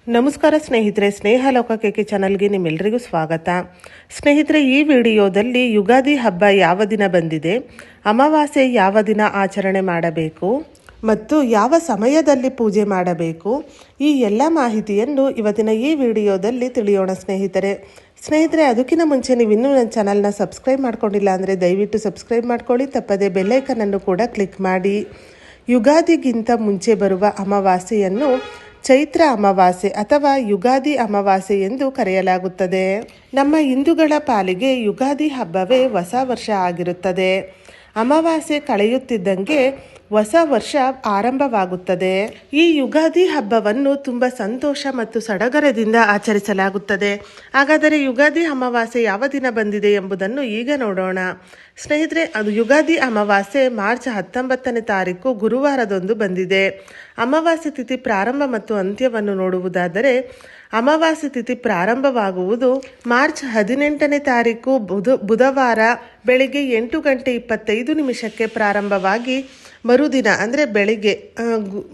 ನಮಸ್ಕಾರ ಸ್ನೇಹಿತರೆ, ಸ್ನೇಹ ಲೋಕ ಕೆಕೆ ಚಾನಲ್ಗೆ ನಿಮ್ಮೆಲ್ಲರಿಗೂ ಸ್ವಾಗತ. ಸ್ನೇಹಿತರೆ, ಈ ವಿಡಿಯೋದಲ್ಲಿ ಯುಗಾದಿ ಹಬ್ಬ ಯಾವ ದಿನ ಬಂದಿದೆ, ಅಮಾವಾಸ್ಯೆ ಯಾವ ದಿನ ಆಚರಣೆ ಮಾಡಬೇಕು ಮತ್ತು ಯಾವ ಸಮಯದಲ್ಲಿ ಪೂಜೆ ಮಾಡಬೇಕು, ಈ ಎಲ್ಲ ಮಾಹಿತಿಯನ್ನು ಇವತ್ತಿನ ಈ ವಿಡಿಯೋದಲ್ಲಿ ತಿಳಿಯೋಣ ಸ್ನೇಹಿತರೆ, ಅದಕ್ಕಿಂತ ಮುಂಚೆ ನೀವು ಇನ್ನೂ ನನ್ನ ಚಾನಲ್ನ ಸಬ್ಸ್ಕ್ರೈಬ್ ಮಾಡ್ಕೊಂಡಿಲ್ಲ ಅಂದರೆ ದಯವಿಟ್ಟು ಸಬ್ಸ್ಕ್ರೈಬ್ ಮಾಡ್ಕೊಳ್ಳಿ. ತಪ್ಪದೆ ಬೆಲ್ಲೈಕನನ್ನು ಕೂಡ ಕ್ಲಿಕ್ ಮಾಡಿ. ಯುಗಾದಿಗಿಂತ ಮುಂಚೆ ಬರುವ ಅಮಾವಾಸ್ಯೆಯನ್ನು ಚೈತ್ರ ಅಮಾವಾಸ್ಯೆ ಅಥವಾ ಯುಗಾದಿ ಅಮಾವಾಸ್ಯೆ ಎಂದು ಕರೆಯಲಾಗುತ್ತದೆ. ನಮ್ಮ ಹಿಂದೂಗಳ ಪಾಲಿಗೆ ಯುಗಾದಿ ಹಬ್ಬವೇ ಹೊಸ ವರ್ಷ ಆಗಿರುತ್ತದೆ. ಅಮಾವಾಸ್ಯೆ ಕಳೆಯುತ್ತಿದ್ದಂಗೆ ಹೊಸ ವರ್ಷ ಆರಂಭವಾಗುತ್ತದೆ. ಈ ಯುಗಾದಿ ಹಬ್ಬವನ್ನು ತುಂಬ ಸಂತೋಷ ಮತ್ತು ಸಡಗರದಿಂದ ಆಚರಿಸಲಾಗುತ್ತದೆ. ಹಾಗಾದರೆ ಯುಗಾದಿ ಅಮಾವಾಸ್ಯೆ ಯಾವ ದಿನ ಬಂದಿದೆ ಎಂಬುದನ್ನು ಈಗ ನೋಡೋಣ. ಸ್ನೇಹಿತರೆ, ಅದು ಯುಗಾದಿ ಅಮಾವಾಸ್ಯೆ ಮಾರ್ಚ್ 19ನೇ ತಾರೀಕು ಗುರುವಾರದಂದು ಬಂದಿದೆ. ಅಮಾವಾಸ್ಯೆ ತಿಥಿ ಪ್ರಾರಂಭ ಮತ್ತು ಅಂತ್ಯವನ್ನು ನೋಡುವುದಾದರೆ, ಅಮಾವಾಸ್ಯೆ ತಿಥಿ ಪ್ರಾರಂಭವಾಗುವುದು ಮಾರ್ಚ್ 18ನೇ ತಾರೀಕು ಬುಧವಾರ ಬೆಳಿಗ್ಗೆ 8:25 ಪ್ರಾರಂಭವಾಗಿ ಮರುದಿನ ಅಂದರೆ ಬೆಳಿಗ್ಗೆ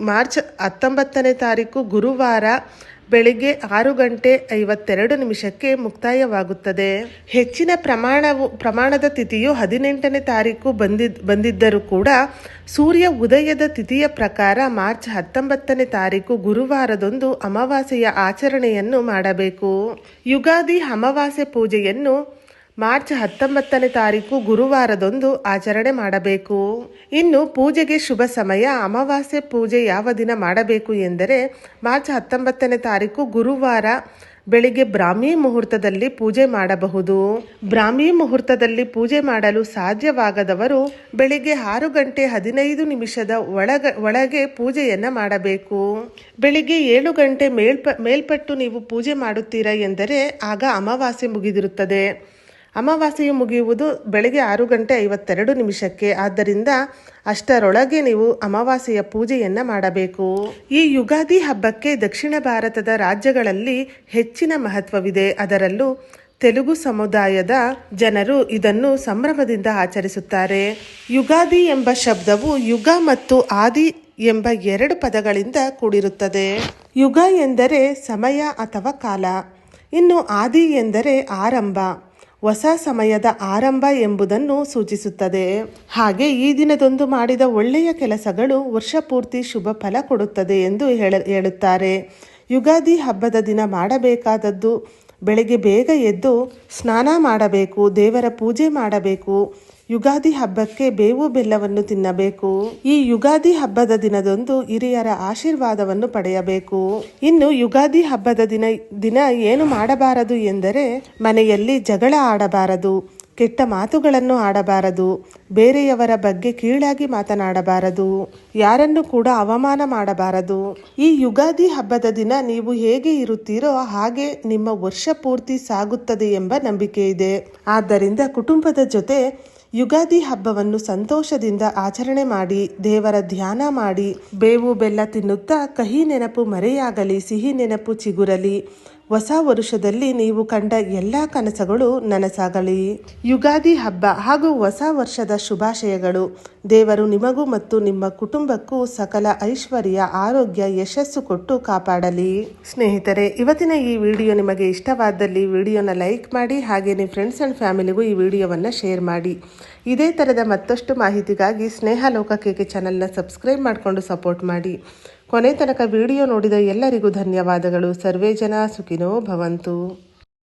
ಮಾರ್ಚ್ 19ನೇ ತಾರೀಕು ಗುರುವಾರ ಬೆಳಿಗ್ಗೆ 6:52 ಮುಕ್ತಾಯವಾಗುತ್ತದೆ. ಹೆಚ್ಚಿನ ಪ್ರಮಾಣದ ತಿಥಿಯು 18ನೇ ತಾರೀಕು ಬಂದಿದ್ದರೂ ಕೂಡ ಸೂರ್ಯ ಉದಯದ ತಿಥಿಯ ಪ್ರಕಾರ ಮಾರ್ಚ್ 19ನೇ ತಾರೀಕು ಗುರುವಾರದಂದು ಅಮಾವಾಸ್ಯೆಯ ಆಚರಣೆಯನ್ನು ಮಾಡಬೇಕು. ಯುಗಾದಿ ಅಮಾವಾಸ್ಯೆ ಪೂಜೆಯನ್ನು ಮಾರ್ಚ್ 19ನೇ ತಾರೀಕು ಗುರುವಾರದಂದು ಆಚರಣೆ ಮಾಡಬೇಕು. ಇನ್ನು ಪೂಜೆಗೆ ಶುಭ ಸಮಯ. ಅಮಾವಾಸ್ಯೆ ಪೂಜೆ ಯಾವ ದಿನ ಮಾಡಬೇಕು ಎಂದರೆ ಮಾರ್ಚ್ 19ನೇ ತಾರೀಕು ಗುರುವಾರ ಬೆಳಿಗ್ಗೆ ಬ್ರಾಹ್ಮಿ ಮುಹೂರ್ತದಲ್ಲಿ ಪೂಜೆ ಮಾಡಬಹುದು. ಬ್ರಾಹ್ಮಿ ಮುಹೂರ್ತದಲ್ಲಿ ಪೂಜೆ ಮಾಡಲು ಸಾಧ್ಯವಾಗದವರು ಬೆಳಿಗ್ಗೆ 6:15 ಒಳಗೆ ಪೂಜೆಯನ್ನು ಮಾಡಬೇಕು. ಬೆಳಿಗ್ಗೆ 7 ಗಂಟೆ ಮೇಲ್ಪಟ್ಟು ನೀವು ಪೂಜೆ ಮಾಡುತ್ತೀರಾ ಎಂದರೆ ಆಗ ಅಮಾವಾಸ್ಯೆ ಮುಗಿದಿರುತ್ತದೆ. ಅಮಾವಾಸ್ಯೆಯು ಮುಗಿಯುವುದು ಬೆಳಗ್ಗೆ 6:52. ಆದ್ದರಿಂದ ಅಷ್ಟರೊಳಗೆ ನೀವು ಅಮಾವಾಸ್ಯೆಯ ಪೂಜೆಯನ್ನು ಮಾಡಬೇಕು. ಈ ಯುಗಾದಿ ಹಬ್ಬಕ್ಕೆ ದಕ್ಷಿಣ ಭಾರತದ ರಾಜ್ಯಗಳಲ್ಲಿ ಹೆಚ್ಚಿನ ಮಹತ್ವವಿದೆ. ಅದರಲ್ಲೂ ತೆಲುಗು ಸಮುದಾಯದ ಜನರು ಇದನ್ನು ಸಂಭ್ರಮದಿಂದ ಆಚರಿಸುತ್ತಾರೆ. ಯುಗಾದಿ ಎಂಬ ಶಬ್ದವು ಯುಗ ಮತ್ತು ಆದಿ ಎಂಬ 2 ಪದಗಳಿಂದ ಕೂಡಿರುತ್ತದೆ. ಯುಗ ಎಂದರೆ ಸಮಯ ಅಥವಾ ಕಾಲ, ಇನ್ನು ಆದಿ ಎಂದರೆ ಆರಂಭ, ಹೊಸ ಸಮಯದ ಆರಂಭ ಎಂಬುದನ್ನು ಸೂಚಿಸುತ್ತದೆ. ಹಾಗೆ ಈ ದಿನದಂದು ಮಾಡಿದ ಒಳ್ಳೆಯ ಕೆಲಸಗಳು ವರ್ಷ ಪೂರ್ತಿ ಶುಭ ಫಲ ಕೊಡುತ್ತದೆ ಎಂದು ಹೇಳುತ್ತಾರೆ. ಯುಗಾದಿ ಹಬ್ಬದ ದಿನ ಮಾಡಬೇಕಾದದ್ದು ಬೆಳಗ್ಗೆ ಬೇಗ ಎದ್ದು ಸ್ನಾನ ಮಾಡಬೇಕು, ದೇವರ ಪೂಜೆ ಮಾಡಬೇಕು. ಯುಗಾದಿ ಹಬ್ಬಕ್ಕೆ ಬೇವು ಬೆಲ್ಲವನ್ನು ತಿನ್ನಬೇಕು. ಈ ಯುಗಾದಿ ಹಬ್ಬದ ದಿನದಂದು ಹಿರಿಯರ ಆಶೀರ್ವಾದವನ್ನು ಪಡೆಯಬೇಕು. ಇನ್ನು ಯುಗಾದಿ ಹಬ್ಬದ ದಿನ ಏನು ಮಾಡಬಾರದು ಎಂದರೆ ಮನೆಯಲ್ಲಿ ಜಗಳ ಆಡಬಾರದು, ಕೆಟ್ಟ ಮಾತುಗಳನ್ನು ಆಡಬಾರದು, ಬೇರೆಯವರ ಬಗ್ಗೆ ಕೀಳಾಗಿ ಮಾತನಾಡಬಾರದು, ಯಾರನ್ನು ಕೂಡ ಅವಮಾನ ಮಾಡಬಾರದು. ಈ ಯುಗಾದಿ ಹಬ್ಬದ ದಿನ ನೀವು ಹೇಗೆ ಇರುತ್ತೀರೋ ಹಾಗೆ ನಿಮ್ಮ ವರ್ಷ ಪೂರ್ತಿ ಸಾಗುತ್ತದೆ ಎಂಬ ನಂಬಿಕೆ ಇದೆ. ಆದ್ದರಿಂದ ಕುಟುಂಬದ ಜೊತೆ ಯುಗಾದಿ ಹಬ್ಬವನ್ನು ಸಂತೋಷದಿಂದ ಆಚರಣೆ ಮಾಡಿ, ದೇವರ ಧ್ಯಾನ ಮಾಡಿ, ಬೇವು ಬೆಲ್ಲ ತಿನ್ನುತ್ತಾ ಕಹಿ ನೆನಪು ಮರೆಯಾಗಲಿ, ಸಿಹಿ ನೆನಪು ಚಿಗುರಲಿ, ಹೊಸ ವರುಷದಲ್ಲಿ ನೀವು ಕಂಡ ಎಲ್ಲ ಕನಸುಗಳು ನನಸಾಗಲಿ. ಯುಗಾದಿ ಹಬ್ಬ ಹಾಗೂ ಹೊಸ ವರ್ಷದ ಶುಭಾಶಯಗಳು. ದೇವರು ನಿಮಗೂ ಮತ್ತು ನಿಮ್ಮ ಕುಟುಂಬಕ್ಕೂ ಸಕಲ ಐಶ್ವರ್ಯ, ಆರೋಗ್ಯ, ಯಶಸ್ಸು ಕೊಟ್ಟು ಕಾಪಾಡಲಿ. ಸ್ನೇಹಿತರೆ, ಇವತ್ತಿನ ಈ ವಿಡಿಯೋ ನಿಮಗೆ ಇಷ್ಟವಾದಲ್ಲಿ ವಿಡಿಯೋನ ಲೈಕ್ ಮಾಡಿ, ಹಾಗೆ ನಿಮ್ಮ ಫ್ರೆಂಡ್ಸ್ ಆ್ಯಂಡ್ ಫ್ಯಾಮಿಲಿಗೂ ಈ ವಿಡಿಯೋವನ್ನು ಶೇರ್ ಮಾಡಿ. ಇದೇ ಥರದ ಮತ್ತಷ್ಟು ಮಾಹಿತಿಗಾಗಿ ಸ್ನೇಹ ಲೋಕ ಕೆಕೆ ಚಾನಲ್ನ ಸಬ್ಸ್ಕ್ರೈಬ್ ಮಾಡಿಕೊಂಡು ಸಪೋರ್ಟ್ ಮಾಡಿ. ಕೊನೆ ತನಕ ವಿಡಿಯೋ ನೋಡಿದ ಎಲ್ಲರಿಗೂ ಧನ್ಯವಾದಗಳು. ಸರ್ವೇ ಜನ ಸುಖಿನೋ ಭವಂತು.